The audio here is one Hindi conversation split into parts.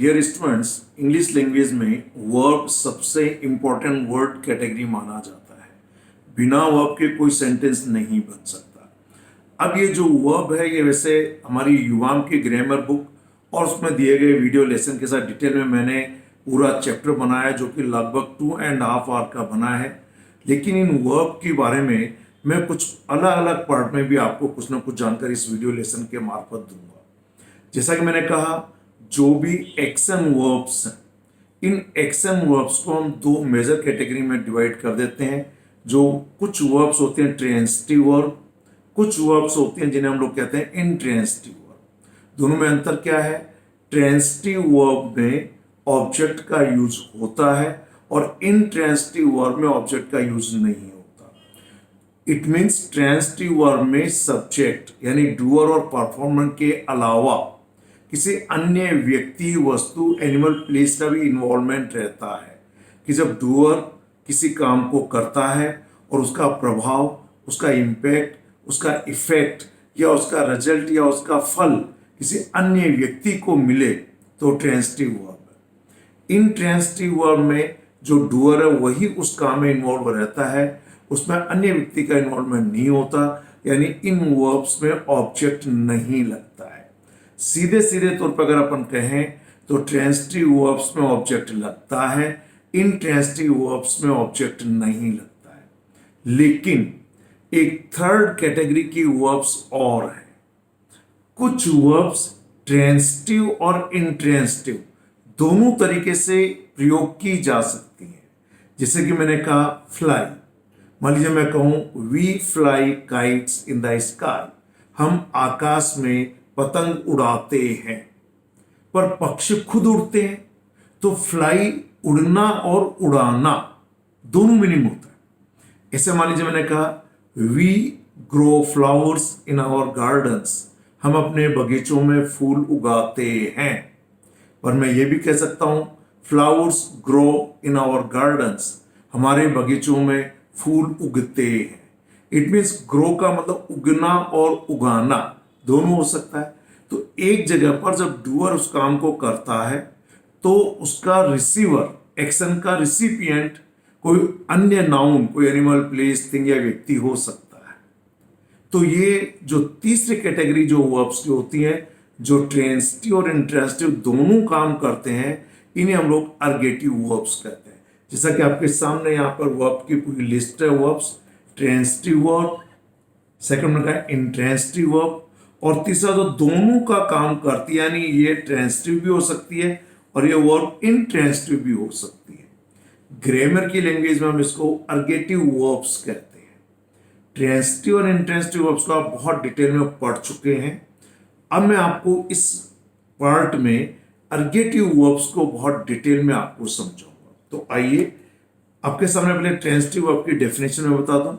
डियर स्टूडेंट्स, इंग्लिश लैंग्वेज में वर्ब सबसे इम्पोर्टेंट वर्ड कैटेगरी माना जाता है। बिना वर्ब के कोई सेंटेंस नहीं बन सकता। अब ये जो वर्ब है ये वैसे हमारी युवाम की ग्रामर बुक और उसमें दिए गए वीडियो लेसन के साथ डिटेल में मैंने पूरा चैप्टर बनाया जो कि लगभग 2.5 आवर का बना है। लेकिन इन वर्ब के बारे में मैं कुछ अलग अलग पार्ट में भी आपको कुछ ना कुछ जानकारी इस वीडियो लेसन के मार्फत दूंगा। जैसा कि मैंने कहा, जो भी एक्शन वर्ब्स हैं, इन एक्शन वर्ब्स को हम दो मेजर कैटेगरी में डिवाइड कर देते हैं। जो कुछ वर्ब्स होते हैं ट्रांजिटिव वर्ब, कुछ वर्ब्स होते हैं जिन्हें हम लोग कहते हैं इंट्रांजिटिव वर्ब। दोनों में अंतर क्या है? ट्रांजिटिव वर्ब में ऑब्जेक्ट का यूज होता है और इंट्रांजिटिव वर्ब में ऑब्जेक्ट का यूज नहीं होता। इट मीन्स ट्रांजिटिव वर्ब में सब्जेक्ट यानी डूअर और परफॉर्मर के अलावा किसी अन्य व्यक्ति, वस्तु, एनिमल, प्लेस का भी इन्वॉल्वमेंट रहता है कि जब डूअर किसी काम को करता है और उसका प्रभाव, उसका इम्पैक्ट, उसका इफेक्ट या उसका रिजल्ट या उसका फल किसी अन्य व्यक्ति को मिले तो ट्रांजिटिव वर्ब है। इंट्रांजिटिव वर्ब में जो डूअर है वही उस काम में इन्वॉल्व रहता है, उसमें अन्य व्यक्ति का इन्वॉल्वमेंट नहीं होता, यानी इन वर्ब्स में ऑब्जेक्ट नहीं लगता है। सीधे सीधे तौर पर अगर अपन कहें तो ट्रांजिटिव वर्ब्स में ऑब्जेक्ट लगता है, इंट्रांजिटिव वर्ब्स में ऑब्जेक्ट नहीं लगता है। लेकिन एक थर्ड कैटेगरी की वर्ब्स और है। कुछ वर्ब्स ट्रांजिटिव और इंट्रांजिटिव दोनों तरीके से प्रयोग की जा सकती है। जैसे कि मैंने कहा फ्लाई, मान लीजिए मैं कहूं we fly kites in the sky, हम आकाश में पतंग उड़ाते हैं। पर पक्षी खुद उड़ते हैं तो फ्लाई उड़ना और उड़ाना दोनों मीनिंग होता है। ऐसे मान लीजिए मैंने कहा we grow flowers in our gardens, हम अपने बगीचों में फूल उगाते हैं। पर मैं ये भी कह सकता हूं flowers grow in our gardens, हमारे बगीचों में फूल उगते हैं। इट मीन्स ग्रो का मतलब उगना और उगाना दोनों हो सकता है। तो एक जगह पर जब डूअर उस काम को करता है तो उसका रिसीवर, एक्शन का रिसिपिएंट कोई अन्य नाउन, कोई एनिमल, प्लेस, थिंग या व्यक्ति हो सकता है। तो ये जो तीसरी कैटेगरी जो वर्ब्स की होती है, जो ट्रांजिटिव और इंट्रांजिटिव दोनों काम करते हैं, इन्हें हम लोग अर्गेटिव वर्ब्स कहते हैं। जैसा कि आपके सामने यहाँ पर वर्ब की पूरी लिस्ट है। वर्ब्स ट्रांजिटिव वर्ब, सेकंड में का इंट्रांजिटिव वर्ब, और तीसरा जो दोनों का काम करती है, यानी ये ट्रांजिटिव भी हो सकती है और ये वर्ब इंट्रांजिटिव भी हो सकती है। ग्रामर की लैंग्वेज में हम इसको अर्गेटिव वर्ब्स कहते हैं। ट्रांजिटिव और इंट्रांजिटिव वर्ब्स को आप बहुत डिटेल में पढ़ चुके हैं। अब मैं आपको इस पार्ट में अर्गेटिव वर्ब्स को बहुत डिटेल में आपको समझाऊंगा। तो आइए आपके सामने पहले ट्रांजिटिव वर्ब की डेफिनेशन में बता दूं।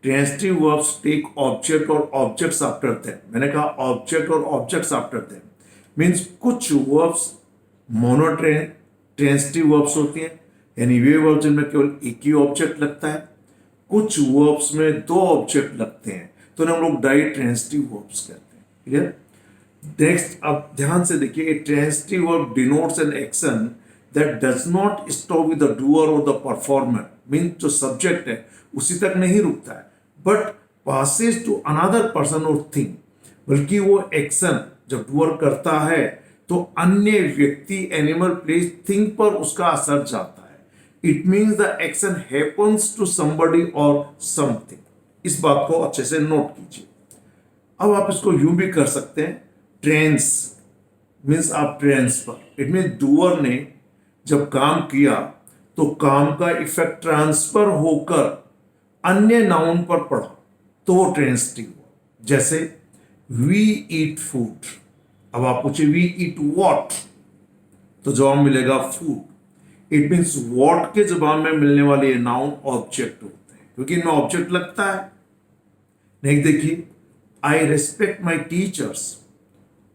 ट्रांजिटिव वर्ब्स टेक ऑब्जेक्ट और ऑब्जेक्ट्स आफ्टर देम। मैंने कहा ऑब्जेक्ट और ऑब्जेक्ट्स आफ्टर देम मीन्स कुछ वर्ब्स मोनोट्रेन ट्रांजिटिव वर्ब्स होती हैं, यानी वे वर्ब जिनमें केवल एक ही ऑब्जेक्ट लगता है। कुछ वर्ब्स में दो ऑब्जेक्ट लगते हैं तो हम लोग डाई ट्रांजिटिव वर्ब्स कहते हैं। क्लियर? नेक्स्ट अब ध्यान से देखिए, transitive verb denotes an action that does not stop with the doer और द परफॉर्मर। मीन जो सब्जेक्ट है उसी तक नहीं रुकता है, but passes to another person और थिंग, बल्कि वो एक्शन जब डूअर करता है तो अन्य व्यक्ति, एनिमल, प्लेस, थिंग पर उसका असर जाता है। It means the action happens to somebody और समथिंग। इस बात को अच्छे से नोट कीजिए। अब आप इसको यूं भी कर सकते हैं, ट्रांस मीन्स आप ट्रांसफर। इट मीन्स डूअर ने जब काम किया तो काम का इफेक्ट ट्रांसफर होकर अन्य नाउन पर पड़ा तो वो ट्रांजिटिव हुआ। जैसे वी ईट फूड, अब आप पूछे वी ईट व्हाट, तो जवाब मिलेगा फूड। इट मीन्स व्हाट के जवाब में मिलने वाले नाउन ऑब्जेक्ट होते हैं क्योंकि इनमें ऑब्जेक्ट लगता है। नेक्स्ट देखिए, आई respect my teachers,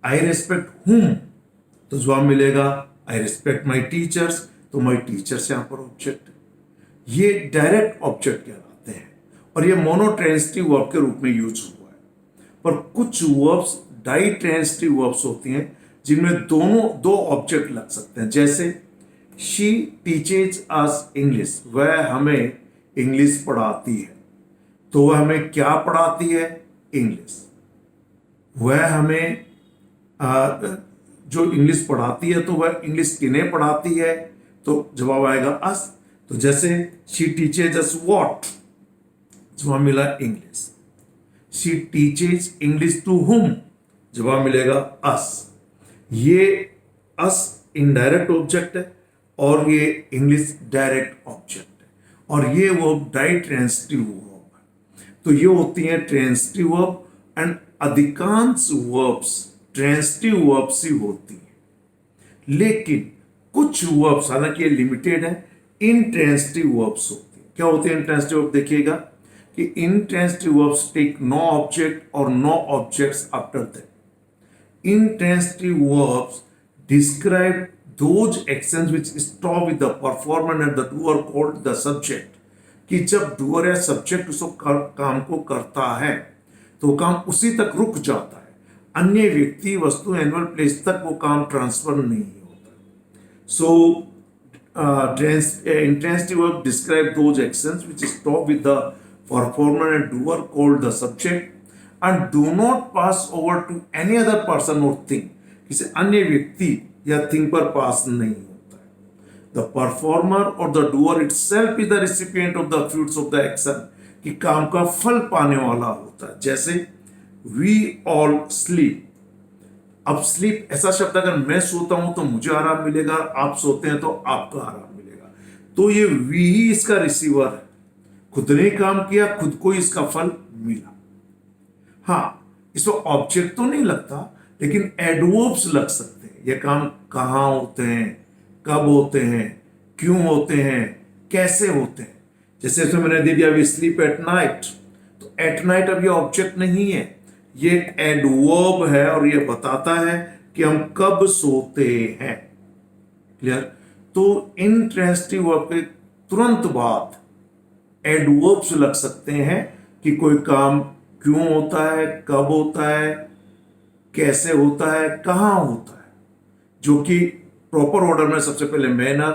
I respect हुम, तो जवाब मिलेगा आई रेस्पेक्ट माई टीचर्स, तो माई टीचर्स यहां पर ऑब्जेक्ट है। ये डायरेक्ट ऑब्जेक्ट कहलाते हैं और ये मोनोट्रांजिटिव वर्ब के रूप में यूज हुआ है। पर कुछ वर्ब्स डाई ट्रांजिटिव वर्ब्स होती हैं जिनमें दो ऑब्जेक्ट लग सकते हैं। जैसे शी टीचेज अस इंग्लिश, वह हमें इंग्लिश पढ़ाती है। तो वह हमें क्या पढ़ाती है? इंग्लिश। वह हमें जो इंग्लिश पढ़ाती है, तो वह इंग्लिश किन्हें पढ़ाती है? तो जवाब आएगा अस। तो जैसे शी टीचेज अस व्हाट, जवाब मिला English. She teaches English to whom, जवाब मिलेगा अस। ये अस इनडायरेक्ट ऑब्जेक्ट है और ये इंग्लिश डायरेक्ट ऑब्जेक्ट है, और ये वर्ब डाई ट्रांजिटिव वर्ब है। तो ये होती है ट्रांजिटिव वर्ब, एंड अधिकांश वर्ब्स ट्रांजिटिव वर्ब्स ही होती हैं। लेकिन कुछ वर्ब्स, हालांकि ये लिमिटेड है, इंट्रांजिटिव वर्ब्स होती हैं। क्या होते हैं इंट्रांजिटिव वर्ब? देखिएगा कि intransitive verbs take no object और no objects after that. Intransitive verbs describe those actions which stop with the performer and the doer called the subject। कि जब doer या subject उस काम को करता है तो काम उसी तक रुक जाता है, अन्य व्यक्ति, वस्तु, एनिमल, प्लेस तक वो काम ट्रांसफर नहीं होता। सो intransitive verb describe those actions which stop with the performer and doer called the subject and do not pass over to any other person or thing। किसी अन्य व्यक्ति या थिंग पर पास नहीं होता है। द परफॉर्मर और the doer itself is the recipient of the fruits of the action, कि काम का फल पाने वाला होता है। जैसे वी ऑल स्लीप। अब स्लीप ऐसा शब्द, अगर मैं सोता हूं तो मुझे आराम मिलेगा, आप सोते हैं तो आपका आराम मिलेगा। तो ये वी ही इसका रिसीवर है, खुद ने काम किया, खुद को इसका फल मिला। हाँ, इसमें ऑब्जेक्ट तो नहीं लगता, लेकिन एडवर्ब्स लग सकते हैं। ये काम कहाँ होते हैं, कब होते हैं, क्यों होते हैं, कैसे होते हैं। जैसे इसमें मैंने दे दिया वी स्लीप एट नाइट, तो एट नाइट अब ये ऑब्जेक्ट नहीं है, ये एडवर्ब है और ये बताता है कि हम कब सोते हैं। क्लियर? तो इंट्रांजिटिव वर्ब के तुरंत बाद एडवर्ब्स लग सकते हैं कि कोई काम क्यों होता है, कब होता है, कैसे होता है, कहां होता है, जो कि प्रॉपर ऑर्डर में सबसे पहले manner,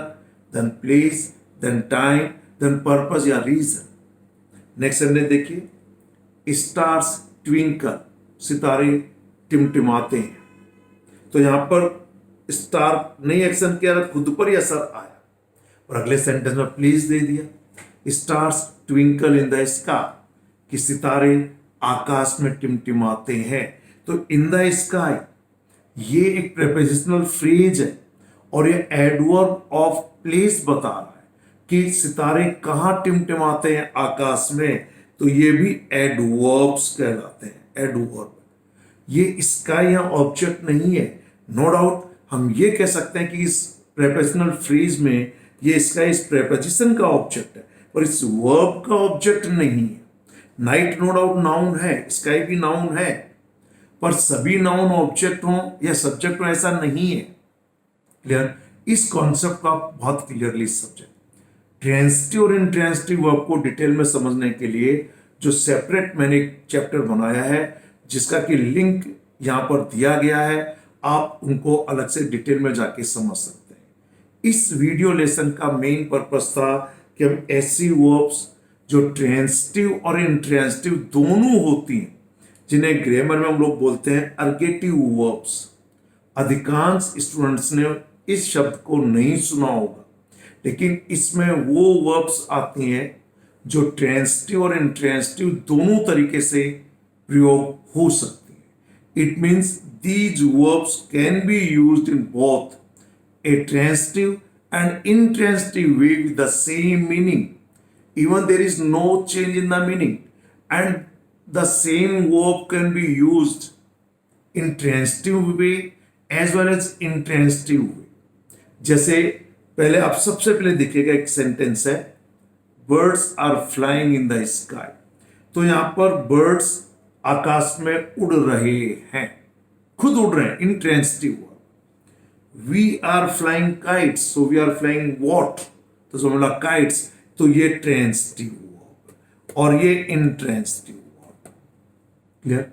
then place, then time, then purpose या रीजन। नेक्स्ट सेंटेंस देखिए, स्टार्स ट्विंकल, सितारे टिमटिमाते हैं। तो यहां पर स्टार नहीं एक्शन किया, खुद पर ही असर आया। और अगले सेंटेंस में प्लीज दे दिया, stars twinkle in the sky, कि सितारे आकाश में टिमटिमाते हैं। तो इन द स्काई ये एक प्रेपोजिशनल फ्रेज है और ये एडवर्ब ऑफ प्लेस बता रहा है कि सितारे कहां टिमटिमाते हैं, आकाश में। तो ये भी एडवर्ब्स कहलाते हैं, एडवर्ब। ये स्काई या ऑब्जेक्ट नहीं है। नो डाउट हम ये कह सकते हैं कि इस प्रेपोजिशनल फ्रेज में ये स्काई इस प्रेपोजिशन का ऑब्जेक्ट है, पर इस वर्ब का ऑब्जेक्ट नहीं है। नाइट नो डाउट नाउन है, स्काई भी नाउन है, पर सभी नाउन ऑब्जेक्ट हों या सब्जेक्ट हो ऐसा नहीं है। क्लियर? इस कॉन्सेप्ट का बहुत क्लियरली समझें। ट्रांजिटिव और इंट्रांजिटिव वर्ब को डिटेल में समझने के लिए जो सेपरेट मैंने एक चैप्टर बनाया है, जिसका कि लिंक यहां पर दिया गया है, आप उनको अलग से डिटेल में जाके समझ सकते हैं। इस वीडियो लेसन का मेन पर्पस था कि हम ऐसी वर्ब्स जो ट्रांजिटिव और इंट्रांजिटिव दोनों होती हैं, जिन्हें ग्रामर में हम लोग बोलते हैं अर्गेटिव वर्ब्स। अधिकांश स्टूडेंट्स ने इस शब्द को नहीं सुना होगा, लेकिन इसमें वो वर्ब्स आती हैं जो ट्रांजिटिव और इंट्रांजिटिव दोनों तरीके से प्रयोग हो सकती हैं। It means these verbs can be used in both A transitive and intransitive way with the same meaning. Even there is no change in the meaning, and the same verb can be used in transitive way as well as intransitive way. जैसे पहले आप सबसे पहले देखिएगा एक सेंटेंस है, birds are flying in the sky. तो यहां पर बर्ड्स आकाश में उड़ रहे हैं, खुद उड़ रहे हैं, intransitive verb. We are flying kites, so we are flying what, तो जो बोला काइट्स, तो ये ट्रांजिटिव वर्ब और ये इंट्रांजिटिव वर्ब। क्लियर?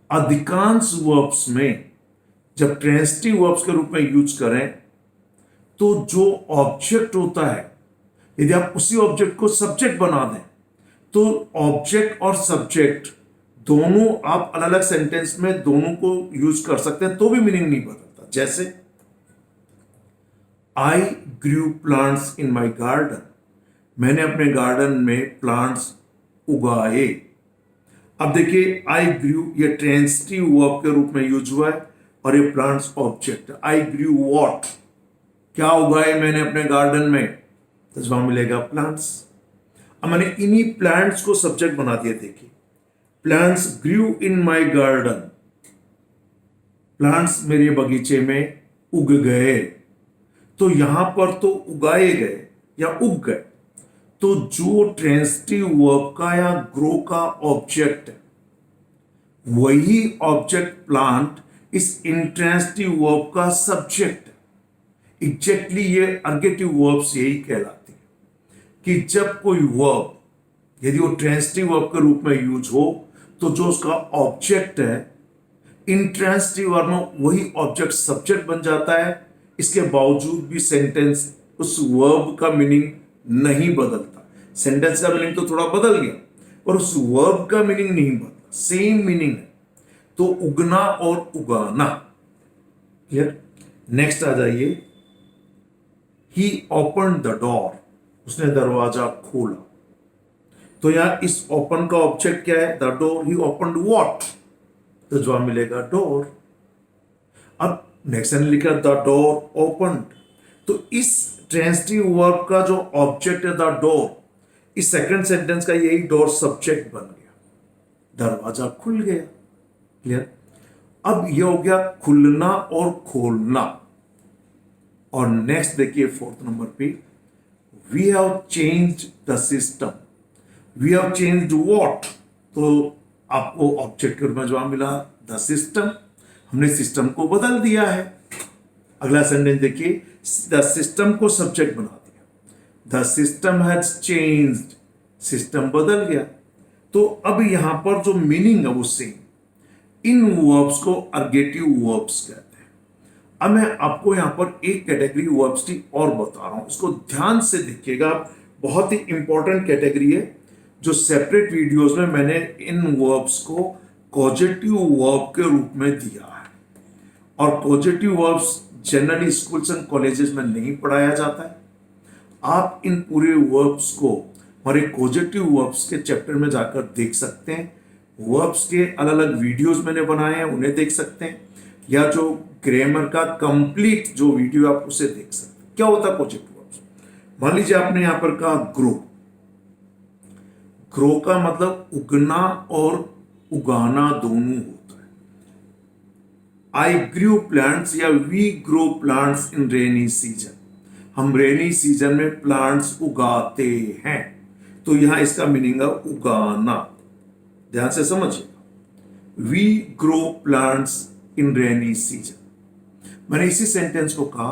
अधिकांश वर्ब्स में जब ट्रांजिटिव वर्ब्स के रूप में यूज करें तो जो ऑब्जेक्ट होता है, यदि आप उसी ऑब्जेक्ट को सब्जेक्ट बना दें तो ऑब्जेक्ट और सब्जेक्ट दोनों आप अलग अलग सेंटेंस में दोनों को यूज कर सकते हैं तो भी मीनिंग नहीं बदलता। जैसे आई grew plants in my garden, मैंने अपने गार्डन में प्लांट्स उगाए। अब देखिए आई ग्रू ये ट्रांजिटिव वर्ब के रूप में यूज हुआ है और ये plants object. I grew what, क्या उगाए मैंने अपने गार्डन में, तो जवाब मिलेगा प्लांट्स। अब मैंने इन्हीं प्लांट्स को सब्जेक्ट बना दिया। देखिए plants grew in my garden, plants मेरे बगीचे में उग गए। तो यहां पर तो उगाए गए या उग गए, तो जो ट्रांजिटिव वर्ब का या ग्रो का ऑब्जेक्ट है वही ऑब्जेक्ट प्लांट इस इंट्रांजिटिव वर्ब का सब्जेक्ट है। एग्जैक्टली ये अर्गेटिव वर्ब्स यही कहलाती है कि जब कोई वर्ब यदि वो ट्रांजिटिव वर्ब के रूप में यूज हो तो जो उसका ऑब्जेक्ट है इंट्रांजिटिव वर्ब में वही ऑब्जेक्ट सब्जेक्ट बन जाता है। इसके बावजूद भी सेंटेंस उस वर्ब का मीनिंग नहीं बदलता। सेंटेंस का मीनिंग तो थोड़ा बदल गया और उस वर्ब का मीनिंग नहीं बदला, सेम मीनिंग है। तो उगना और उगाना। क्लियर? नेक्स्ट आ जाइए, ही ओपन द डोर, उसने दरवाजा खोला। तो यहां इस ओपन का ऑब्जेक्ट क्या है? The door. He open what, तो जवाब मिलेगा डोर। अब नेक्स्ट ने लिखा द डोर ओपन, तो इस ट्रांजिटिव वर्ब का जो ऑब्जेक्ट है द डोर, इस सेकंड सेंटेंस का यही डोर सब्जेक्ट बन गया, दरवाजा खुल गया। क्लियर? अब यह हो गया खुलना और खोलना। और नेक्स्ट देखिए फोर्थ नंबर पे, we have changed the system. We have changed what, तो आपको ऑब्जेक्ट के रूप में जवाब मिला द सिस्टम, हमने सिस्टम को बदल दिया है। अगला सेंटेंस देखिए, द सिस्टम को सब्जेक्ट बना दिया, the system has changed, system बदल गया। तो अब यहां पर जो मीनिंग है वो सेम। इन वर्ब्स को अर्गेटिव वर्ब्स कहते हैं। अब मैं आपको यहां पर एक कैटेगरी वर्ब्स की और बता रहा हूं, इसको ध्यान से देखिएगा, बहुत ही इंपॉर्टेंट कैटेगरी है जो सेपरेट वीडियोस में मैंने इन वर्ब्स को कॉजेटिव वर्ब के रूप में दिया है। और positive verbs generally schools and colleges में नहीं पढ़ाया जाता है। आप इन पूरे वर्ब्स को हमारे पॉजिटिव वर्ब्स के चैप्टर में जाकर देख सकते हैं। वर्ब्स के अलग अलग वीडियोस मैंने बनाए हैं, उन्हें देख सकते हैं, या जो ग्रामर का कंप्लीट जो वीडियो आप उसे देख सकते हैं। क्या होता है पॉजिटिव वर्ब्स? मान लीजिए आपने यहां पर कहा ग्रो। ग्रो का मतलब उगना और उगाना दोनों होता है। आई ग्रू प्लांट्स या we grow plants in rainy season, हम रेनी सीजन में प्लांट्स उगाते हैं। तो यहां इसका मीनिंग है उगाना, ध्यान से समझिए। We grow plants in rainy season, मैंने इसी सेंटेंस को कहा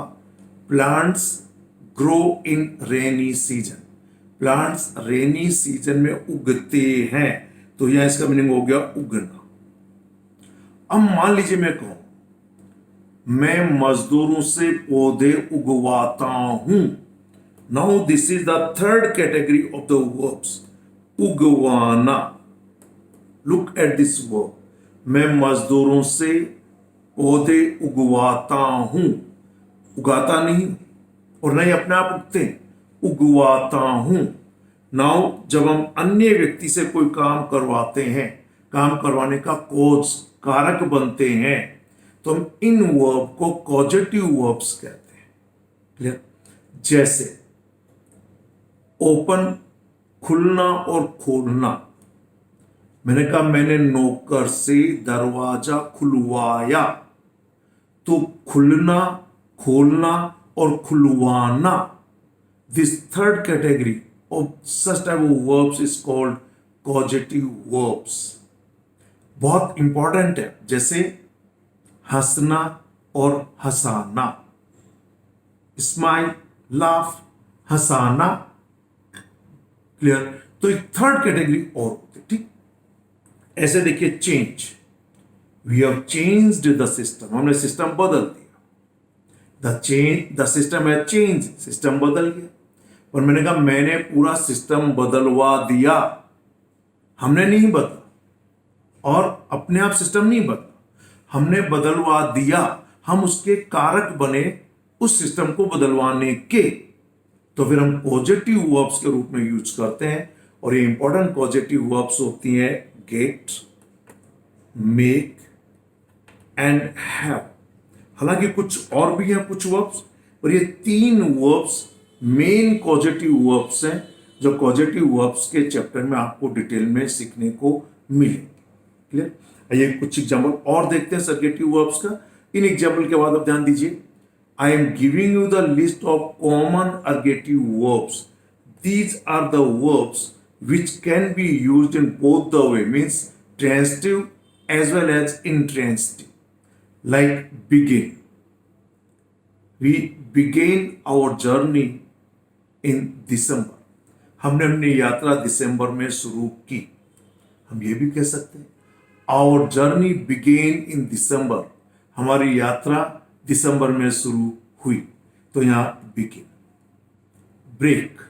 plants grow in rainy season, plants rainy season में उगते हैं। तो यहां इसका मीनिंग हो गया उगना। अब मान लीजिए मैं कहूं मैं मजदूरों से पौधे उगवाता हूं। Now this is the third category of the verbs, उगवाना। लुक एट दिस वर्ब, मैं मजदूरों से पौधे उगवाता हूं। उगाता नहीं और नहीं अपने आप उगते, उगवाता हूं। नाउ जब हम अन्य व्यक्ति से कोई काम करवाते हैं, काम करवाने का कोज कारक बनते हैं, तो हम इन वर्ब को कॉजेटिव वर्ब्स कहते हैं। क्लियर? जैसे ओपन, खुलना और खोलना। मैंने कहा मैंने नौकर से दरवाजा खुलवाया, तो खुलना, खोलना और खुलवाना, this third category of such type of verbs is called causative verbs. बहुत इंपॉर्टेंट है। जैसे हंसना और हंसाना, स्माइल, लाफ, हंसाना। क्लियर? तो एक थर्ड कैटेगरी और होती है। ठीक, ऐसे देखिए change, we have changed the system, हमने सिस्टम बदल दिया। द सिस्टम है चेंज, सिस्टम बदल गया। और मैंने कहा मैंने पूरा सिस्टम बदलवा दिया, हमने नहीं बदला, और अपने आप सिस्टम नहीं बदला, हमने बदलवा दिया। हम उसके कारक बने उस सिस्टम को बदलवाने के। तो फिर हम पॉजिटिव वर्ब्स के रूप में यूज करते हैं, और ये इंपॉर्टेंट पॉजिटिव वर्ब्स होती हैं गेट, मेक एंड हैव। हालांकि कुछ और भी हैं कुछ वर्ब्स, और ये 3 वर्ब्स मेन पॉजिटिव वर्ब्स हैं जो पॉजिटिव वर्ब्स के चैप्टर में आपको डिटेल में सीखने को मिले। क्लियर? आइए कुछ एग्जाम्पल और देखते हैं सर्गेटिव वर्ब्स का। इन एग्जाम्पल के बाद आप ध्यान दीजिए। I am giving you the list of common ergative verbs. These are the verbs which can be used in both the way, means transitive as well as intransitive. Like begin, we began our journey in December. हमने अपनी यात्रा दिसंबर में शुरू की। हम ये भी कह सकते हैं our journey began in December, हमारी यात्रा दिसंबर में शुरू हुई। तो यहां begin, break,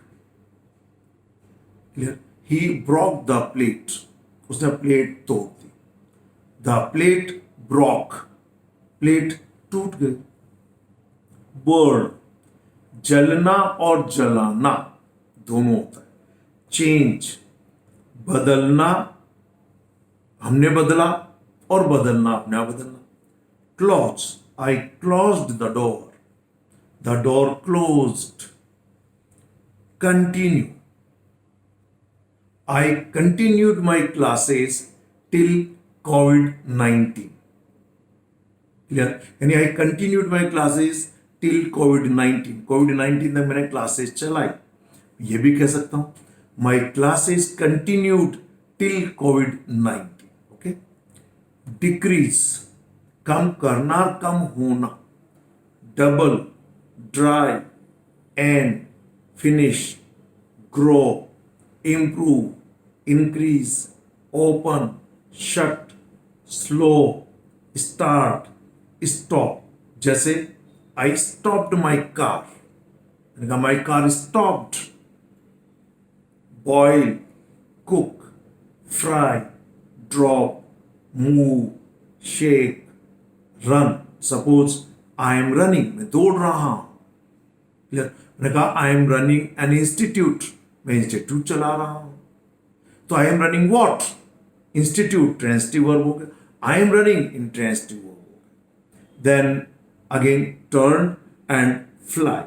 clear? He Brock the plate, उसने प्लेट तोड़ दी। द प्लेट ब्रॉक, प्लेट टूट गई। बर्न, जलना और जलाना दोनों होता है। चेंज, बदलना, हमने बदला, और बदलना, अपने आप बदलना। Close, I closed the door, the door closed. Continue, I continued my classes till COVID-19. Clear? यानी I continued my classes till COVID-19. COVID-19 तक मैंने क्लासेस चलाई। ये भी कह सकता हूं my classes continued till COVID-19. Okay? Decrease, कम करना, कम होना। Double, dry, end, finish, grow, improve, increase, open, shut, slow, start, stop। जैसे I stopped my car, my car stopped। boil, cook, fry, drop, move, shake, run। Suppose I am running, मैं दौड़ रहा हूं। क्लियर? मैंने कहा I am running an institute, मैं इंस्टीट्यूट चला रहा हूं। तो I am running what? Institute, transitive verb हो गया। I am running intransitive verb हो गया। Then again turn and fly.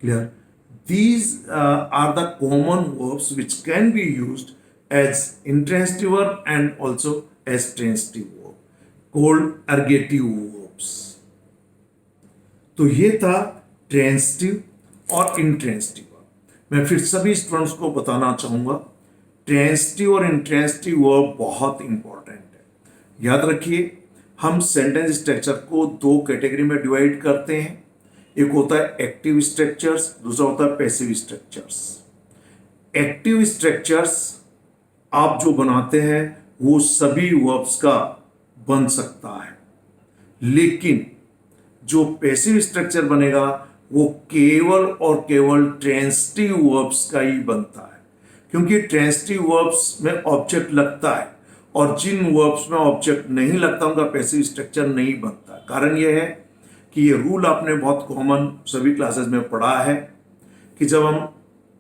Clear? These are the common verbs which can be used as intransitive verb and also as transitive verb, called ergative verbs. तो ये था ट्रांजिटिव और इंट्रांजिटिव वर्ब। मैं फिर सभी स्टूडेंट्स को बताना चाहूंगा ट्रांजिटिव और इंट्रांजिटिव वर्ब बहुत इंपॉर्टेंट है। याद रखिए हम सेंटेंस स्ट्रक्चर को 2 कैटेगरी में डिवाइड करते हैं। एक होता है एक्टिव स्ट्रक्चर्स, दूसरा होता है पैसिव स्ट्रक्चर्स। एक्टिव स्ट्रक्चर्स आप जो बनाते हैं वो सभी वर्ब्स का बन सकता है, लेकिन जो पैसिव स्ट्रक्चर बनेगा वो केवल और केवल ट्रांजिटिव वर्ब्स का ही बनता है, क्योंकि ट्रांजिटिव वर्ब्स में ऑब्जेक्ट लगता है और जिन वर्ब्स में ऑब्जेक्ट नहीं लगता उनका पैसिव स्ट्रक्चर नहीं बनता। कारण यह है कि ये रूल आपने बहुत कॉमन सभी क्लासेस में पढ़ा है कि जब हम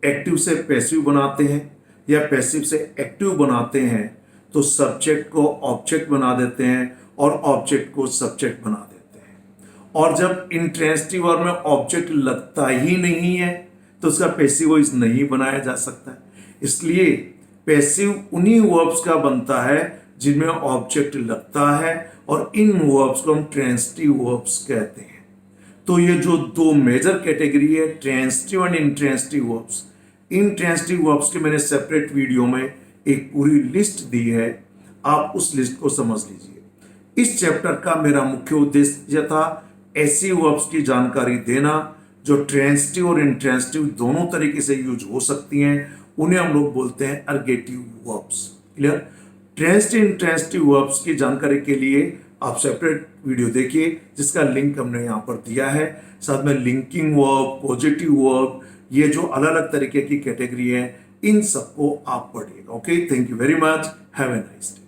एक्टिव से पैसिव बनाते हैं या पैसिव से एक्टिव बनाते हैं तो सब्जेक्ट को ऑब्जेक्ट बना देते हैं और ऑब्जेक्ट को सब्जेक्ट बना देते हैं। और जब इंट्रांजिटिव वर्ब में ऑब्जेक्ट लगता ही नहीं है तो उसका पैसिव वॉइस नहीं बनाया जा सकता। इसलिए पैसिव उन्हीं वर्ब्स का बनता है जिनमें ऑब्जेक्ट लगता है और इन वर्ब्स को हम ट्रांजिटिव वर्ब्स कहते हैं। तो ये जो 2 मेजर कैटेगरी है transitive and intransitive verbs, in transitive verbs के मैंने सेपरेट वीडियो में एक पूरी लिस्ट दी है, आप उस लिस्ट को समझ लीजिए। इस चैप्टर का मेरा मुख्य उद्देश्य था ऐसी वर्ब्स की जानकारी देना जो ट्रांजिटिव और इंट्रांजिटिव दोनों तरीके से यूज हो सकती हैं, उन्हें हम लोग बोलते हैं अर्गेटिव वर्ब्स। क्लियर? ट्रांजिटिव वर्ब्स की जानकारी के लिए आप सेपरेट वीडियो देखिए जिसका लिंक हमने यहाँ पर दिया है। साथ में लिंकिंग वर्ब, पॉजिटिव वर्ब, ये जो अलग अलग तरीके की कैटेगरी है इन सबको आप पढ़िएगा। Okay, thank you very much, have a nice day.